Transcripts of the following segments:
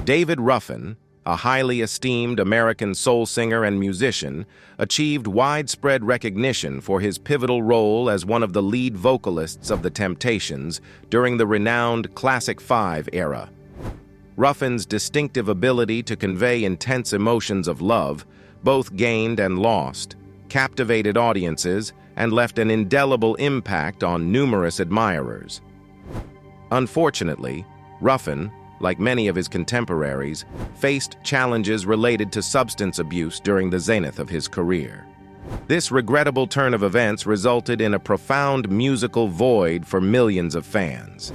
David Ruffin, a highly esteemed American soul singer and musician, achieved widespread recognition for his pivotal role as one of the lead vocalists of The Temptations during the renowned Classic Five era. Ruffin's distinctive ability to convey intense emotions of love, both gained and lost, captivated audiences and left an indelible impact on numerous admirers. Unfortunately, Ruffin, like many of his contemporaries, faced challenges related to substance abuse during the zenith of his career. This regrettable turn of events resulted in a profound musical void for millions of fans.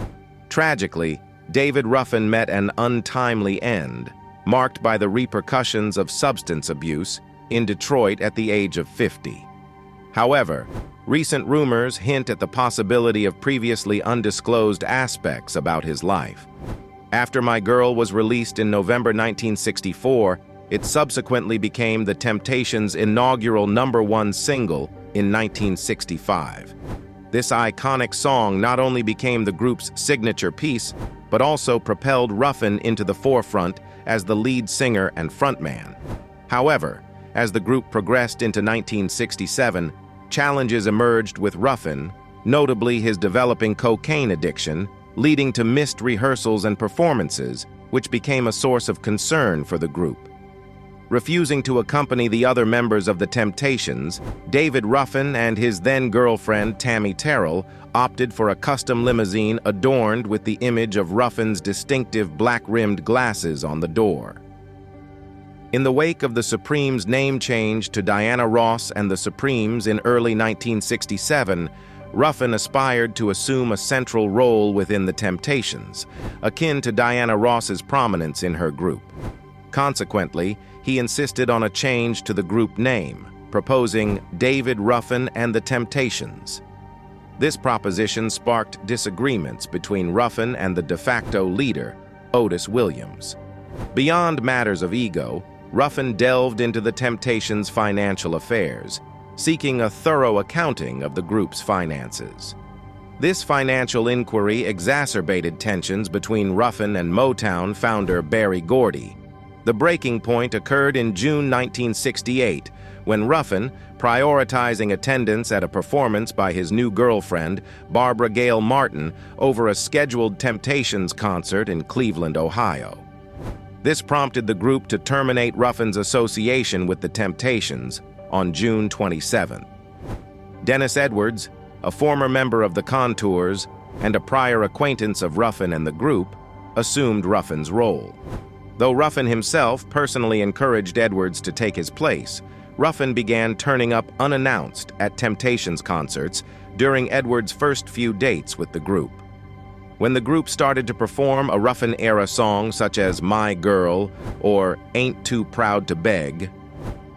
Tragically, David Ruffin met an untimely end, marked by the repercussions of substance abuse in Detroit at the age of 50. However, recent rumors hint at the possibility of previously undisclosed aspects about his life. After My Girl was released in November 1964, it subsequently became The Temptations' inaugural #1 single in 1965. This iconic song not only became the group's signature piece, but also propelled Ruffin into the forefront as the lead singer and frontman. However, as the group progressed into 1967, challenges emerged with Ruffin, notably his developing cocaine addiction, leading to missed rehearsals and performances, which became a source of concern for the group. Refusing to accompany the other members of The Temptations, David Ruffin and his then-girlfriend Tammy Terrell opted for a custom limousine adorned with the image of Ruffin's distinctive black-rimmed glasses on the door. In the wake of the Supremes' name change to Diana Ross and the Supremes in early 1967, Ruffin aspired to assume a central role within The Temptations, akin to Diana Ross's prominence in her group. Consequently, he insisted on a change to the group name, proposing David Ruffin and The Temptations. This proposition sparked disagreements between Ruffin and the de facto leader, Otis Williams. Beyond matters of ego, Ruffin delved into The Temptations' financial affairs, seeking a thorough accounting of the group's finances. This financial inquiry exacerbated tensions between Ruffin and Motown founder Berry Gordy. The breaking point occurred in June 1968, when Ruffin, prioritizing attendance at a performance by his new girlfriend, Barbara Gail Martin, over a scheduled Temptations concert in Cleveland, Ohio. This prompted the group to terminate Ruffin's association with The Temptations on June 27. Dennis Edwards, a former member of the Contours and a prior acquaintance of Ruffin and the group, assumed Ruffin's role. Though Ruffin himself personally encouraged Edwards to take his place, Ruffin began turning up unannounced at Temptations concerts during Edwards' first few dates with the group. When the group started to perform a Ruffin-era song such as My Girl or Ain't Too Proud to Beg,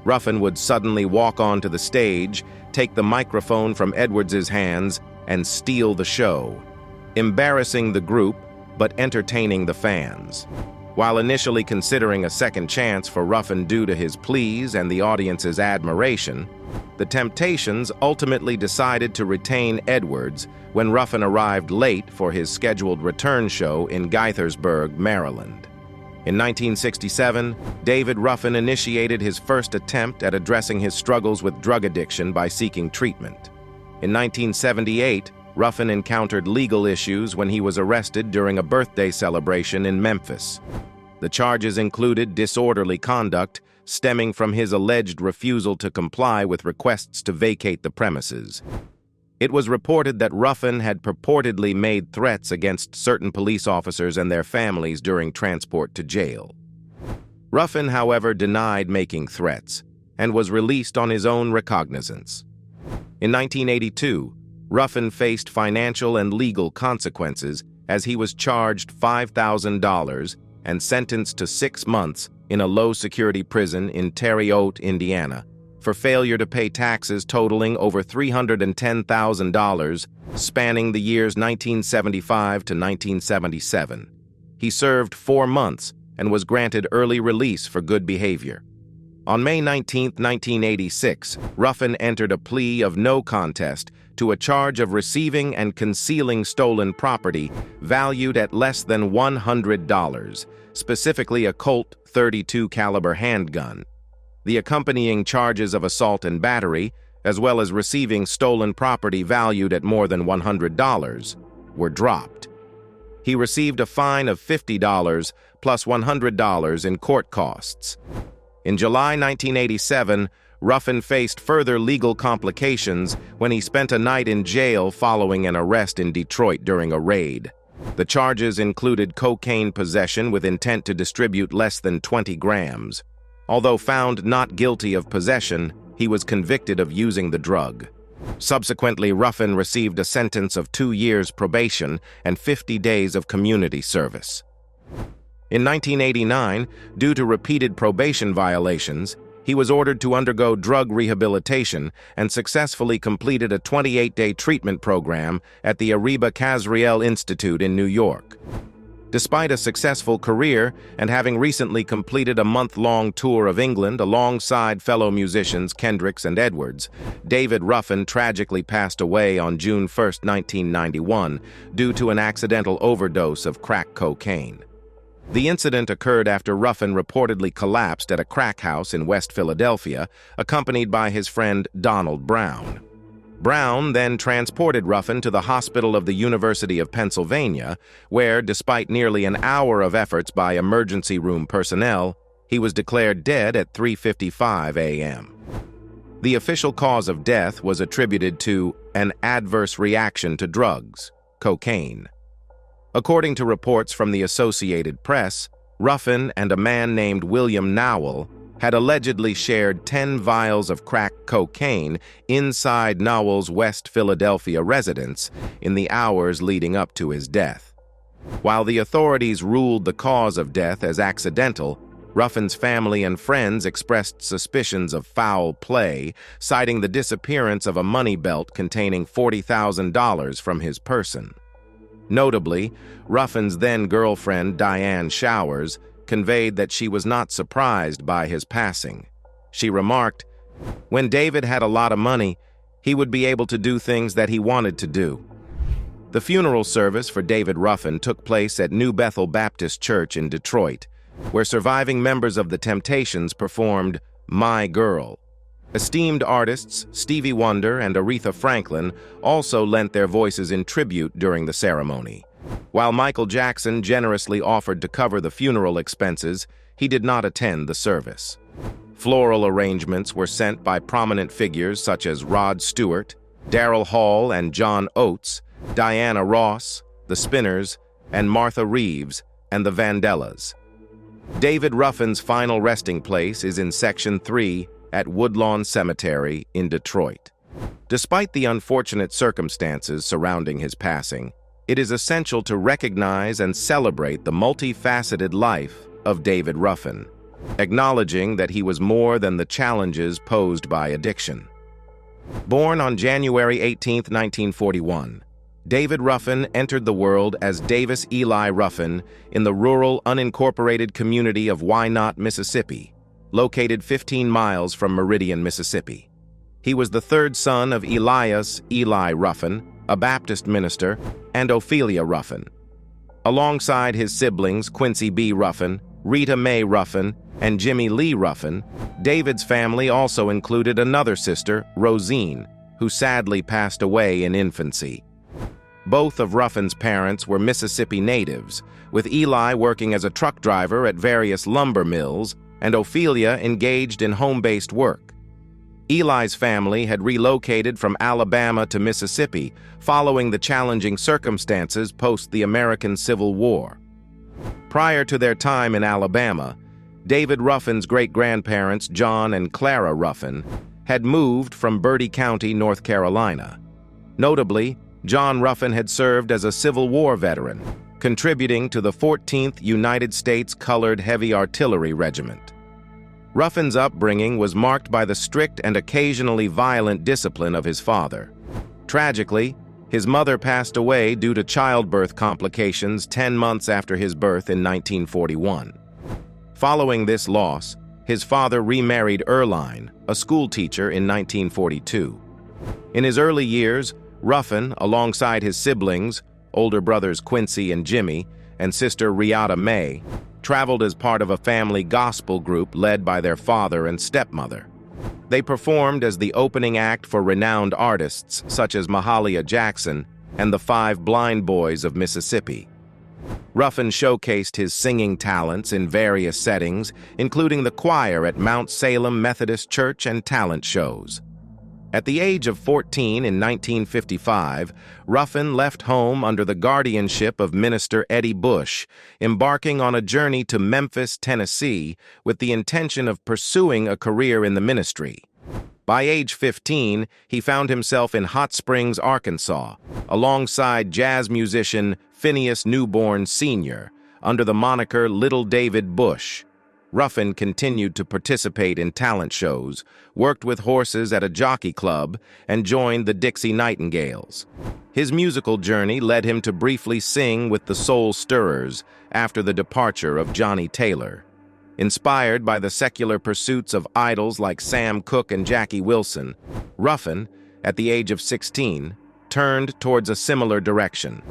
Ruffin would suddenly walk onto the stage, take the microphone from Edwards' hands, and steal the show, embarrassing the group but entertaining the fans. While initially considering a second chance for Ruffin due to his pleas and the audience's admiration, The Temptations ultimately decided to retain Edwards when Ruffin arrived late for his scheduled return show in Gaithersburg, Maryland. In 1967, David Ruffin initiated his first attempt at addressing his struggles with drug addiction by seeking treatment. In 1978, Ruffin encountered legal issues when he was arrested during a birthday celebration in Memphis. The charges included disorderly conduct stemming from his alleged refusal to comply with requests to vacate the premises. It was reported that Ruffin had purportedly made threats against certain police officers and their families during transport to jail. Ruffin, however, denied making threats and was released on his own recognizance. In 1982, Ruffin faced financial and legal consequences as he was charged $5,000 and sentenced to 6 months in a low-security prison in Terre Haute, Indiana, for failure to pay taxes totaling over $310,000, spanning the years 1975 to 1977. He served 4 months and was granted early release for good behavior. On May 19, 1986, Ruffin entered a plea of no contest to a charge of receiving and concealing stolen property valued at less than $100, specifically a Colt .32 caliber handgun. The accompanying charges of assault and battery, as well as receiving stolen property valued at more than $100, were dropped. He received a fine of $50 plus $100 in court costs. In July 1987, Ruffin faced further legal complications when he spent a night in jail following an arrest in Detroit during a raid. The charges included cocaine possession with intent to distribute less than 20 grams. Although found not guilty of possession, he was convicted of using the drug. Subsequently, Ruffin received a sentence of 2 years probation and 50 days of community service. In 1989, due to repeated probation violations, he was ordered to undergo drug rehabilitation and successfully completed a 28-day treatment program at the Ariba Kazriel Institute in New York. Despite a successful career and having recently completed a month-long tour of England alongside fellow musicians Kendricks and Edwards, David Ruffin tragically passed away on June 1, 1991, due to an accidental overdose of crack cocaine. The incident occurred after Ruffin reportedly collapsed at a crack house in West Philadelphia, accompanied by his friend Donald Brown. Brown then transported Ruffin to the hospital of the University of Pennsylvania, where, despite nearly an hour of efforts by emergency room personnel, he was declared dead at 3:55 a.m. The official cause of death was attributed to an adverse reaction to drugs, cocaine. According to reports from the Associated Press, Ruffin and a man named William Nowell had allegedly shared 10 vials of crack cocaine inside Nowell's West Philadelphia residence in the hours leading up to his death. While the authorities ruled the cause of death as accidental, Ruffin's family and friends expressed suspicions of foul play, citing the disappearance of a money belt containing $40,000 from his person. Notably, Ruffin's then-girlfriend, Diane Showers, conveyed that she was not surprised by his passing. She remarked, "When David had a lot of money, he would be able to do things that he wanted to do." The funeral service for David Ruffin took place at New Bethel Baptist Church in Detroit, where surviving members of the Temptations performed "My Girl." Esteemed artists Stevie Wonder and Aretha Franklin also lent their voices in tribute during the ceremony. While Michael Jackson generously offered to cover the funeral expenses, he did not attend the service. Floral arrangements were sent by prominent figures such as Rod Stewart, Daryl Hall and John Oates, Diana Ross, the Spinners, and Martha Reeves and the Vandellas. David Ruffin's final resting place is in Section 3 at Woodlawn Cemetery in Detroit. Despite the unfortunate circumstances surrounding his passing, it is essential to recognize and celebrate the multifaceted life of David Ruffin, acknowledging that he was more than the challenges posed by addiction. Born on January 18, 1941, David Ruffin entered the world as Davis Eli Ruffin in the rural, unincorporated community of Wynot, Mississippi, located 15 miles from Meridian, Mississippi. He was the third son of Elias Eli Ruffin, a Baptist minister, and Ophelia Ruffin. Alongside his siblings Quincy B. Ruffin, Rita Mae Ruffin, and Jimmy Lee Ruffin, David's family also included another sister, Rosine, who sadly passed away in infancy. Both of Ruffin's parents were Mississippi natives, with Eli working as a truck driver at various lumber mills and Ophelia engaged in home-based work. Eli's family had relocated from Alabama to Mississippi following the challenging circumstances post the American Civil War. Prior to their time in Alabama, David Ruffin's great-grandparents, John and Clara Ruffin, had moved from Bertie County, North Carolina. Notably, John Ruffin had served as a Civil War veteran, contributing to the 14th United States Colored Heavy Artillery Regiment. Ruffin's upbringing was marked by the strict and occasionally violent discipline of his father. Tragically, his mother passed away due to childbirth complications 10 months after his birth in 1941. Following this loss, his father remarried Erline, a schoolteacher, in 1942. In his early years, Ruffin, alongside his siblings, older brothers Quincy and Jimmy, and sister Riata Mae, traveled as part of a family gospel group led by their father and stepmother. They performed as the opening act for renowned artists such as Mahalia Jackson and the Five Blind Boys of Mississippi. Ruffin showcased his singing talents in various settings, including the choir at Mount Salem Methodist Church and talent shows. At the age of 14 in 1955, Ruffin left home under the guardianship of Minister Eddie Bush, embarking on a journey to Memphis, Tennessee, with the intention of pursuing a career in the ministry. By age 15, he found himself in Hot Springs, Arkansas, alongside jazz musician Phineas Newborn Sr., under the moniker Little David Bush. Ruffin continued to participate in talent shows, worked with horses at a jockey club, and joined the Dixie Nightingales. His musical journey led him to briefly sing with the Soul Stirrers after the departure of Johnny Taylor. Inspired by the secular pursuits of idols like Sam Cooke and Jackie Wilson, Ruffin, at the age of 16, turned towards a similar direction.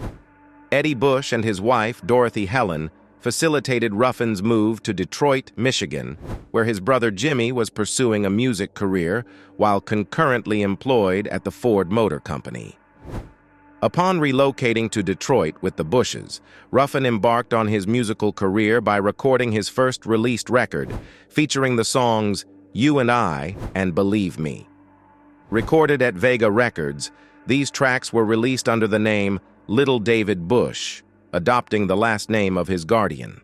Eddie Bush and his wife, Dorothy Helen, facilitated Ruffin's move to Detroit, Michigan, where his brother Jimmy was pursuing a music career while concurrently employed at the Ford Motor Company. Upon relocating to Detroit with the Bushes, Ruffin embarked on his musical career by recording his first released record, featuring the songs You and I and Believe Me. Recorded at Vega Records, these tracks were released under the name Little David Bush, adopting the last name of his guardian.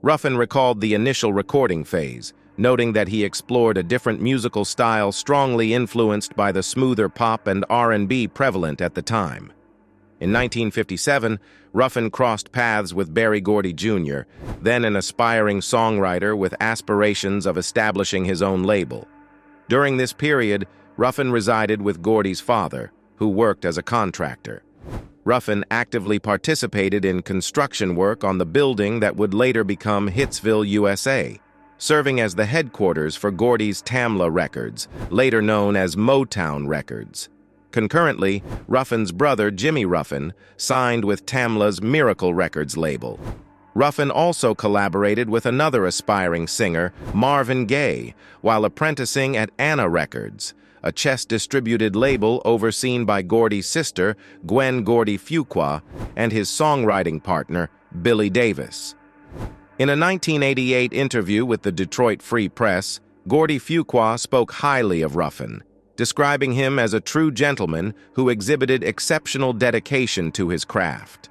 Ruffin recalled the initial recording phase, noting that he explored a different musical style strongly influenced by the smoother pop and R&B prevalent at the time. In 1957, Ruffin crossed paths with Berry Gordy Jr., then an aspiring songwriter with aspirations of establishing his own label. During this period, Ruffin resided with Gordy's father, who worked as a contractor. Ruffin actively participated in construction work on the building that would later become Hitsville, USA, serving as the headquarters for Gordy's Tamla Records, later known as Motown Records. Concurrently, Ruffin's brother, Jimmy Ruffin, signed with Tamla's Miracle Records label. Ruffin also collaborated with another aspiring singer, Marvin Gaye, while apprenticing at Anna Records, a chess-distributed label overseen by Gordy's sister, Gwen Gordy Fuqua, and his songwriting partner, Billy Davis. In a 1988 interview with the Detroit Free Press, Gordy Fuqua spoke highly of Ruffin, describing him as a true gentleman who exhibited exceptional dedication to his craft.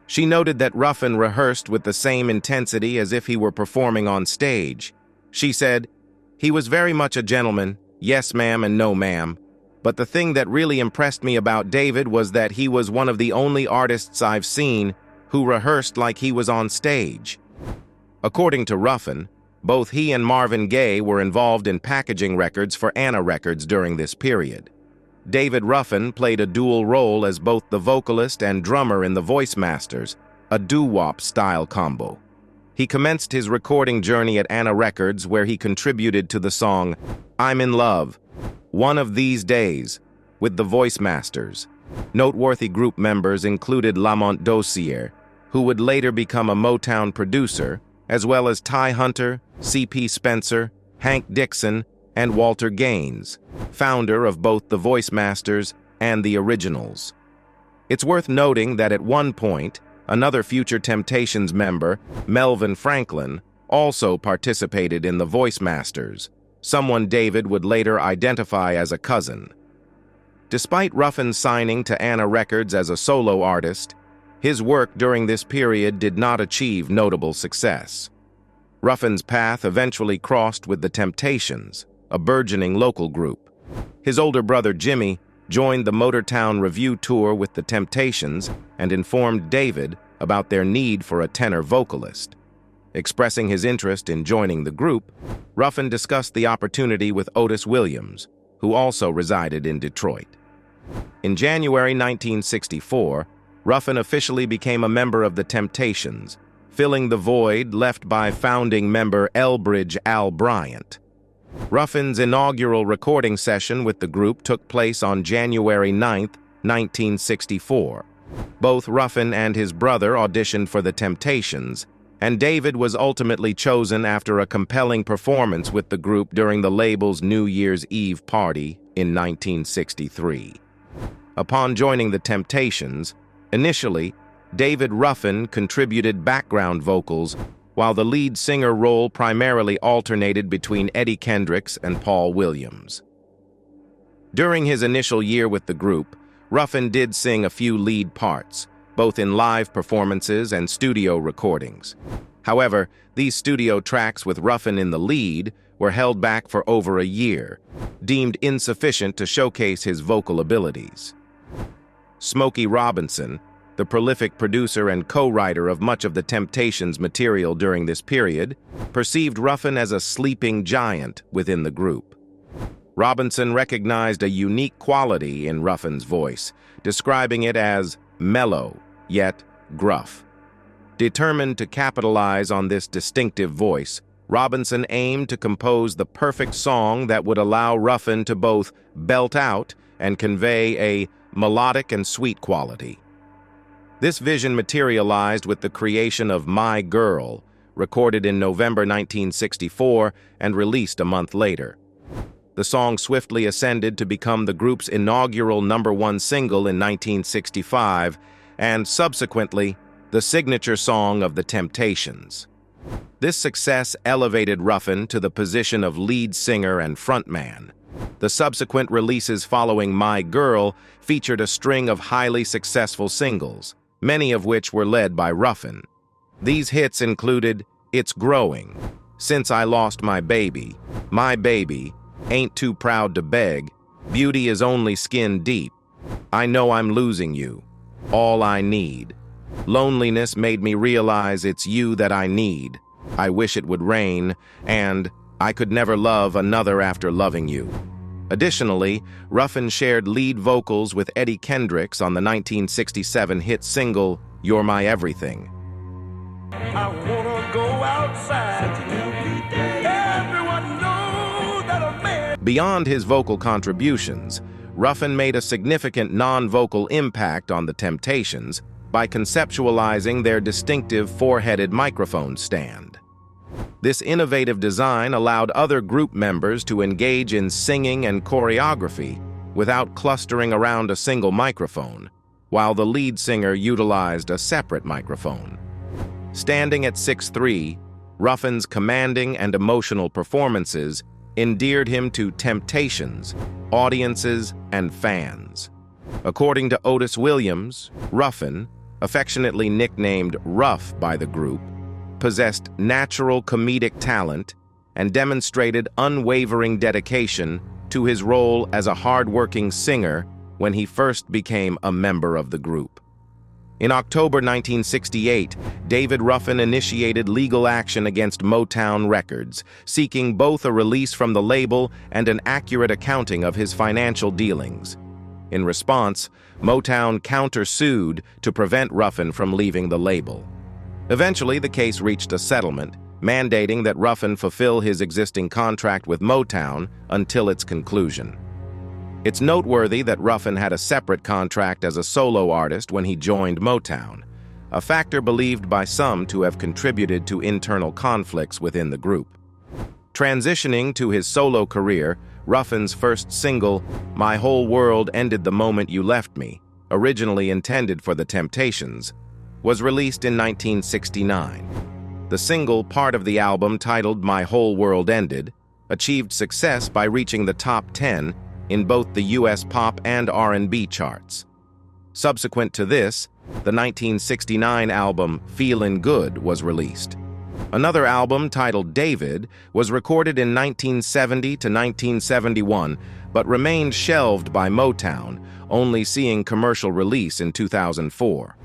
She noted that Ruffin rehearsed with the same intensity as if he were performing on stage. She said, "He was very much a gentleman, yes ma'am and no ma'am, but the thing that really impressed me about David was that he was one of the only artists I've seen who rehearsed like he was on stage." According to Ruffin, both he and Marvin Gaye were involved in packaging records for Anna Records during this period. David Ruffin played a dual role as both the vocalist and drummer in the Voice Masters, a doo-wop style combo. He commenced his recording journey at Anna Records, where he contributed to the song I'm in Love, One of These Days, with the Voice Masters. Noteworthy group members included Lamont Dozier, who would later become a Motown producer, as well as Ty Hunter, C.P. Spencer, Hank Dixon, and Walter Gaines, founder of both the Voice Masters and the Originals. It's worth noting that at one point, another Future Temptations member, Melvin Franklin, also participated in the Voice Masters, someone David would later identify as a cousin. Despite Ruffin's signing to Anna Records as a solo artist, his work during this period did not achieve notable success. Ruffin's path eventually crossed with the Temptations, a burgeoning local group. His older brother Jimmy joined the Motortown Review tour with the Temptations and informed David about their need for a tenor vocalist. Expressing his interest in joining the group, Ruffin discussed the opportunity with Otis Williams, who also resided in Detroit. In January 1964, Ruffin officially became a member of the Temptations, filling the void left by founding member Elbridge Al Bryant. Ruffin's inaugural recording session with the group took place on January 9, 1964. Both Ruffin and his brother auditioned for The Temptations, and David was ultimately chosen after a compelling performance with the group during the label's New Year's Eve party in 1963. Upon joining The Temptations, initially, David Ruffin contributed background vocals, while the lead singer role primarily alternated between Eddie Kendricks and Paul Williams. During his initial year with the group, Ruffin did sing a few lead parts, both in live performances and studio recordings. However, these studio tracks with Ruffin in the lead were held back for over a year, deemed insufficient to showcase his vocal abilities. Smokey Robinson, the prolific producer and co-writer of much of the Temptations material during this period, perceived Ruffin as a sleeping giant within the group. Robinson recognized a unique quality in Ruffin's voice, describing it as mellow, yet gruff. Determined to capitalize on this distinctive voice, Robinson aimed to compose the perfect song that would allow Ruffin to both belt out and convey a melodic and sweet quality. This vision materialized with the creation of My Girl, recorded in November 1964 and released a month later. The song swiftly ascended to become the group's inaugural #1 single in 1965 and, subsequently, the signature song of The Temptations. This success elevated Ruffin to the position of lead singer and frontman. The subsequent releases following My Girl featured a string of highly successful singles, many of which were led by Ruffin. These hits included It's Growing, Since I Lost My Baby, Ain't Too Proud to Beg, Beauty Is Only Skin Deep, I Know I'm Losing You, All I Need, Loneliness Made Me Realize It's You That I Need, I Wish It Would Rain, and I Could Never Love Another After Loving You. Additionally, Ruffin shared lead vocals with Eddie Kendricks on the 1967 hit single, You're My Everything. I wanna go outside. Everyone know that a man. Beyond his vocal contributions, Ruffin made a significant non-vocal impact on The Temptations by conceptualizing their distinctive four-headed microphone stand. This innovative design allowed other group members to engage in singing and choreography without clustering around a single microphone, while the lead singer utilized a separate microphone. Standing at 6'3", Ruffin's commanding and emotional performances endeared him to Temptations, audiences, and fans. According to Otis Williams, Ruffin, affectionately nicknamed Ruff by the group, possessed natural comedic talent and demonstrated unwavering dedication to his role as a hard-working singer when he first became a member of the group. In October 1968, David Ruffin initiated legal action against Motown Records, seeking both a release from the label and an accurate accounting of his financial dealings. In response, Motown countersued to prevent Ruffin from leaving the label. Eventually, the case reached a settlement, mandating that Ruffin fulfill his existing contract with Motown until its conclusion. It's noteworthy that Ruffin had a separate contract as a solo artist when he joined Motown, a factor believed by some to have contributed to internal conflicts within the group. Transitioning to his solo career, Ruffin's first single, My Whole World Ended the Moment You Left Me, originally intended for The Temptations, was released in 1969. The single, part of the album titled My Whole World Ended, achieved success by reaching the top 10 in both the U.S. pop and R&B charts. Subsequent to this, the 1969 album Feelin' Good was released. Another album titled David was recorded in 1970 to 1971, but remained shelved by Motown, only seeing commercial release in 2004.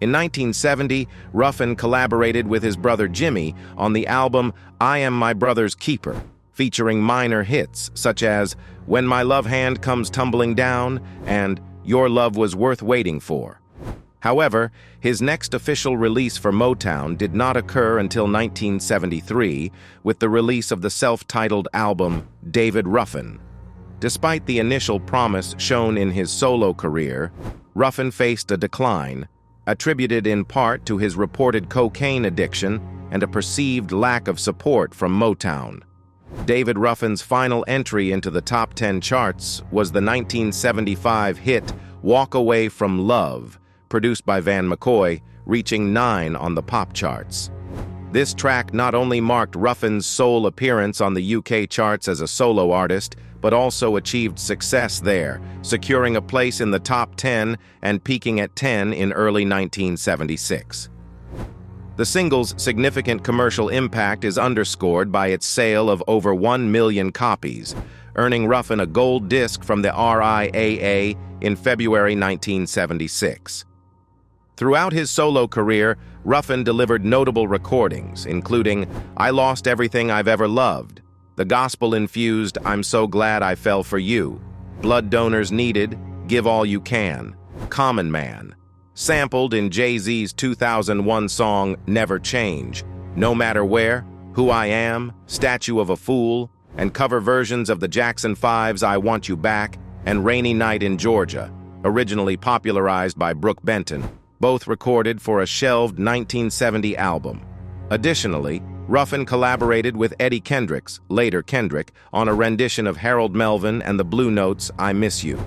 In 1970, Ruffin collaborated with his brother Jimmy on the album I Am My Brother's Keeper, featuring minor hits such as When My Love Hand Comes Tumbling Down and Your Love Was Worth Waiting For. However, his next official release for Motown did not occur until 1973 with the release of the self-titled album David Ruffin. Despite the initial promise shown in his solo career, Ruffin faced a decline, attributed in part to his reported cocaine addiction and a perceived lack of support from Motown. David Ruffin's final entry into the top 10 charts was the 1975 hit Walk Away from Love, produced by Van McCoy, reaching 9 on the pop charts. This track not only marked Ruffin's sole appearance on the UK charts as a solo artist, but also achieved success there, securing a place in the top 10 and peaking at 10 in early 1976. The single's significant commercial impact is underscored by its sale of over 1 million copies, earning Ruffin a gold disc from the RIAA in February 1976. Throughout his solo career, Ruffin delivered notable recordings, including I Lost Everything I've Ever Loved, the gospel-infused I'm So Glad I Fell for You, Blood Donors Needed, Give All You Can, Common Man, sampled in Jay-Z's 2001 song Never Change, No Matter Where, Who I Am, Statue of a Fool, and cover versions of the Jackson 5's I Want You Back and Rainy Night in Georgia, originally popularized by Brooke Benton, both recorded for a shelved 1970 album. Additionally, Ruffin collaborated with Eddie Kendricks, later Kendrick, on a rendition of Harold Melvin and the Blue Notes' I Miss You.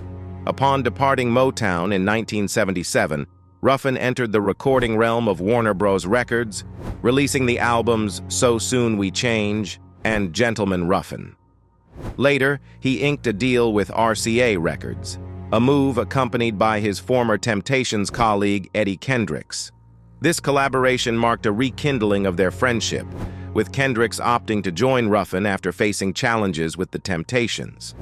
Upon departing Motown in 1977, Ruffin entered the recording realm of Warner Bros. Records, releasing the albums So Soon We Change and Gentleman Ruffin. Later, he inked a deal with RCA Records, a move accompanied by his former Temptations colleague Eddie Kendricks. This collaboration marked a rekindling of their friendship, with Kendricks opting to join Ruffin after facing challenges with the Temptations.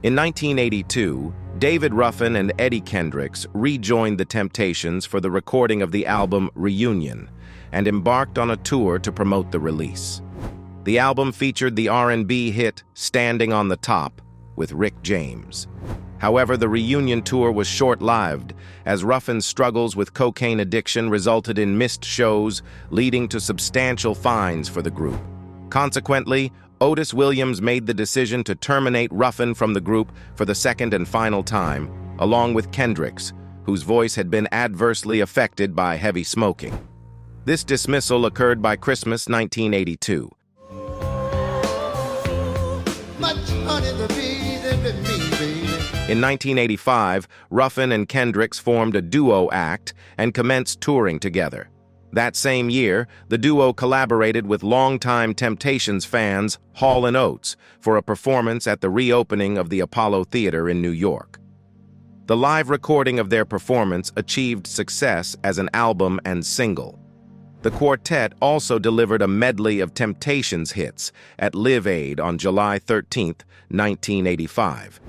In 1982, David Ruffin and Eddie Kendricks rejoined the Temptations for the recording of the album Reunion and embarked on a tour to promote the release. The album featured the R&B hit Standing on the Top with Rick James. However, the reunion tour was short-lived, as Ruffin's struggles with cocaine addiction resulted in missed shows, leading to substantial fines for the group. Consequently, Otis Williams made the decision to terminate Ruffin from the group for the second and final time, along with Kendricks, whose voice had been adversely affected by heavy smoking. This dismissal occurred by Christmas 1982. In 1985, Ruffin and Kendricks formed a duo act and commenced touring together. That same year, the duo collaborated with longtime Temptations fans Hall & Oates for a performance at the reopening of the Apollo Theater in New York. The live recording of their performance achieved success as an album and single. The quartet also delivered a medley of Temptations hits at Live Aid on July 13, 1985.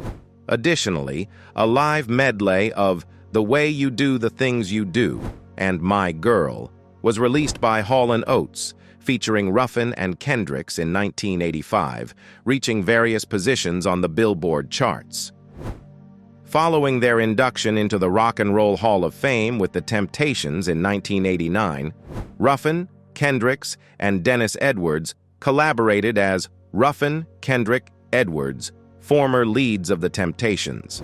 Additionally, a live medley of The Way You Do the Things You Do and My Girl was released by Hall & Oates, featuring Ruffin and Kendricks in 1985, reaching various positions on the Billboard charts. Following their induction into the Rock and Roll Hall of Fame with the Temptations in 1989, Ruffin, Kendricks, and Dennis Edwards collaborated as Ruffin, Kendrick, Edwards, former leads of the Temptations.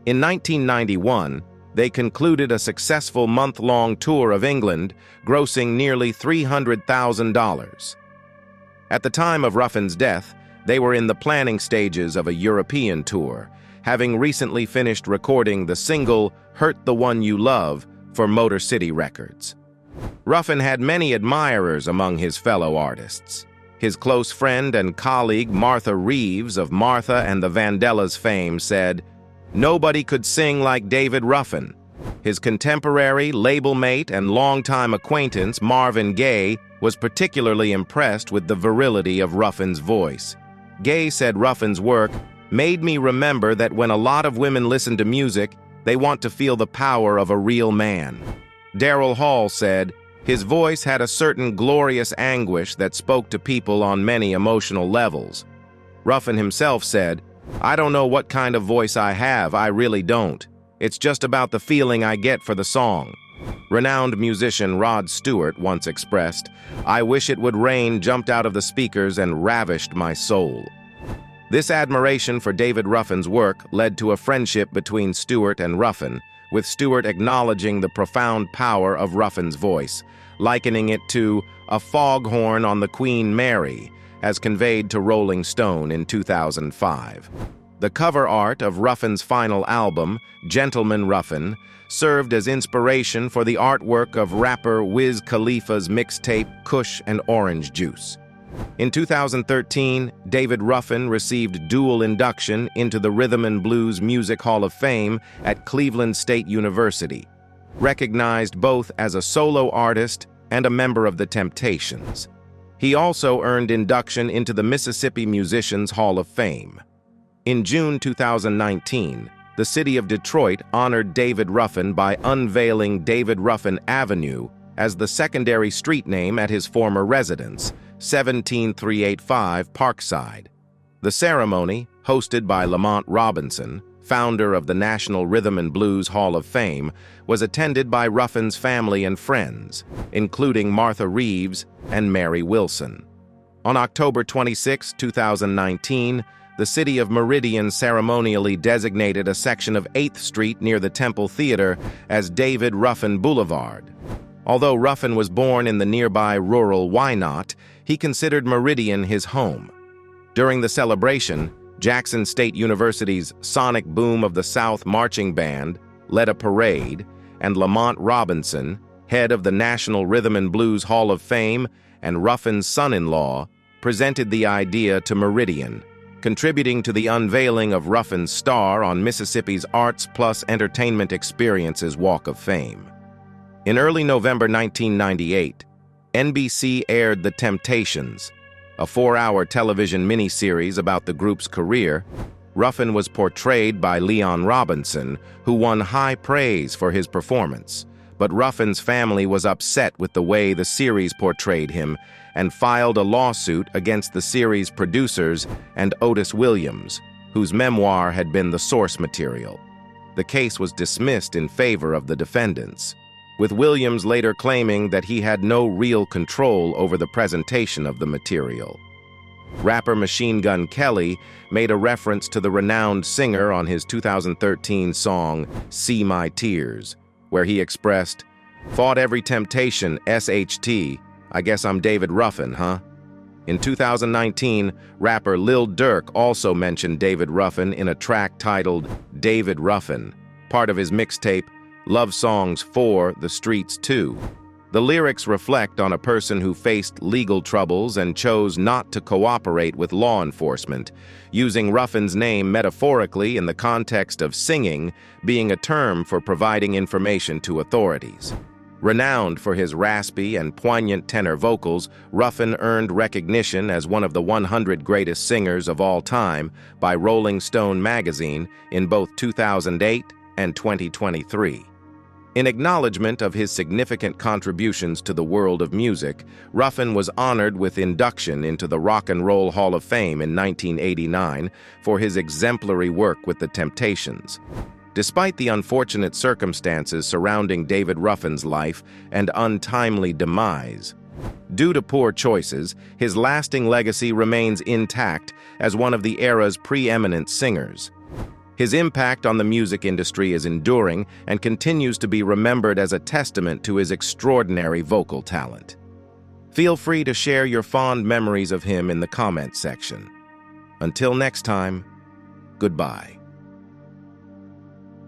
In 1991, they concluded a successful month-long tour of England, grossing nearly $300,000. At the time of Ruffin's death, they were in the planning stages of a European tour, having recently finished recording the single Hurt the One You Love for Motor City Records. Ruffin had many admirers among his fellow artists. His close friend and colleague Martha Reeves of Martha and the Vandellas fame said, "Nobody could sing like David Ruffin." His contemporary, label mate, and longtime acquaintance Marvin Gaye was particularly impressed with the virility of Ruffin's voice. Gaye said Ruffin's work made me remember that when a lot of women listen to music, they want to feel the power of a real man. Daryl Hall said, his voice had a certain glorious anguish that spoke to people on many emotional levels. Ruffin himself said, "I don't know what kind of voice I have, I really don't. It's just about the feeling I get for the song." Renowned musician Rod Stewart once expressed, "I wish it would rain jumped out of the speakers and ravished my soul." This admiration for David Ruffin's work led to a friendship between Stewart and Ruffin, with Stewart acknowledging the profound power of Ruffin's voice, likening it to a foghorn on the Queen Mary, as conveyed to Rolling Stone in 2005. The cover art of Ruffin's final album, Gentleman Ruffin, served as inspiration for the artwork of rapper Wiz Khalifa's mixtape Kush and Orange Juice. In 2013, David Ruffin received dual induction into the Rhythm and Blues Music Hall of Fame at Cleveland State University, recognized both as a solo artist and a member of the Temptations. He also earned induction into the Mississippi Musicians Hall of Fame. In June 2019, the city of Detroit honored David Ruffin by unveiling David Ruffin Avenue as the secondary street name at his former residence, 17385 Parkside. The ceremony, hosted by Lamont Robinson, founder of the National Rhythm and Blues Hall of Fame, was attended by Ruffin's family and friends, including Martha Reeves and Mary Wilson. On October 26, 2019, the city of Meridian ceremonially designated a section of 8th Street near the Temple Theater as David Ruffin Boulevard. Although Ruffin was born in the nearby rural Wynot, he considered Meridian his home. During the celebration, Jackson State University's Sonic Boom of the South Marching Band led a parade, and Lamont Robinson, head of the National Rhythm and Blues Hall of Fame and Ruffin's son-in-law, presented the idea to Meridian, contributing to the unveiling of Ruffin's star on Mississippi's Arts Plus Entertainment Experiences Walk of Fame. In early November 1998, NBC aired The Temptations, a 4-hour television miniseries about the group's career. Ruffin was portrayed by Leon Robinson, who won high praise for his performance. But Ruffin's family was upset with the way the series portrayed him and filed a lawsuit against the series' producers and Otis Williams, whose memoir had been the source material. The case was dismissed in favor of the defendants, with Williams later claiming that he had no real control over the presentation of the material. Rapper Machine Gun Kelly made a reference to the renowned singer on his 2013 song, See My Tears, where he expressed, "Fought every temptation, SHT, I guess I'm David Ruffin, huh?" In 2019, rapper Lil Durk also mentioned David Ruffin in a track titled David Ruffin, part of his mixtape Love Songs for the Streets 2. The lyrics reflect on a person who faced legal troubles and chose not to cooperate with law enforcement, using Ruffin's name metaphorically in the context of singing being a term for providing information to authorities. Renowned for his raspy and poignant tenor vocals, Ruffin earned recognition as one of the 100 greatest singers of all time by Rolling Stone magazine in both 2008 and 2023. In acknowledgement of his significant contributions to the world of music, Ruffin was honored with induction into the Rock and Roll Hall of Fame in 1989 for his exemplary work with the Temptations. Despite the unfortunate circumstances surrounding David Ruffin's life and untimely demise, due to poor choices, his lasting legacy remains intact as one of the era's preeminent singers. His impact on the music industry is enduring and continues to be remembered as a testament to his extraordinary vocal talent. Feel free to share your fond memories of him in the comments section. Until next time, goodbye.